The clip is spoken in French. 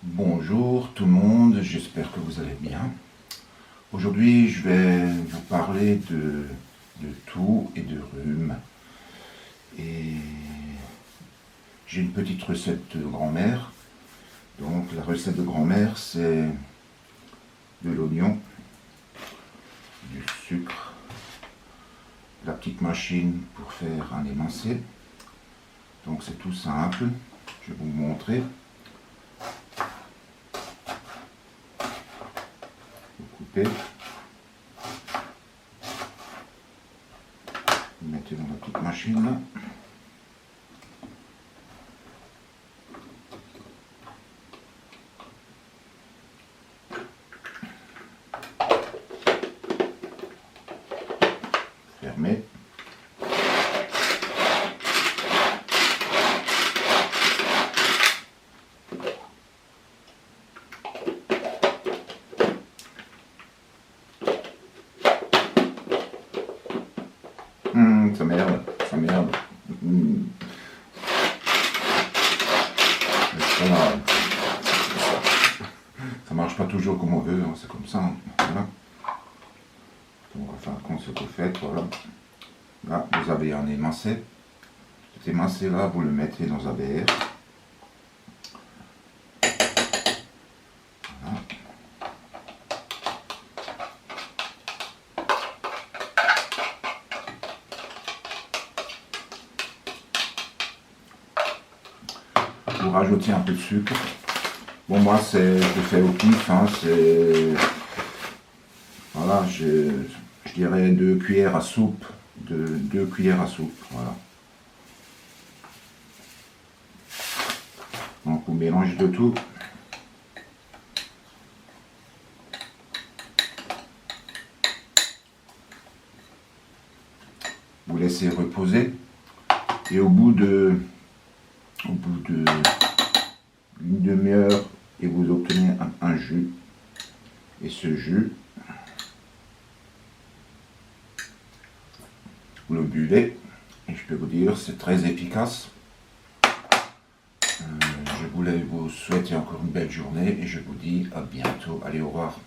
Bonjour tout le monde, j'espère que vous allez bien. Aujourd'hui, je vais vous parler de toux et de rhume. Et j'ai une petite recette de grand-mère. Donc la recette de grand-mère, c'est de l'oignon, du sucre, la petite machine pour faire un émincé. Donc c'est tout simple, je vais vous montrer. Vous mettez dans la petite machine là. Fermez. Ça merde, ça merde. Ça marche pas toujours comme on veut, hein, c'est comme ça. Hein. Voilà. Donc, enfin, quand ce que vous faites, voilà. Là, vous avez un émincé. Cet émincé là, vous le mettez dans un verre. Voilà. Vous rajoutez un peu de sucre. Bon, moi, je fais au pif, hein, c'est... Voilà, je dirais 2 cuillères à soupe, 2 cuillères à soupe, voilà. Donc, vous mélangez le tout. Vous laissez reposer. Et au bout d'une demi-heure, et vous obtenez un jus. Et ce jus, vous le buvez. Et je peux vous dire, c'est très efficace. Je voulais vous souhaiter encore une belle journée et je vous dis à bientôt. Allez, au revoir.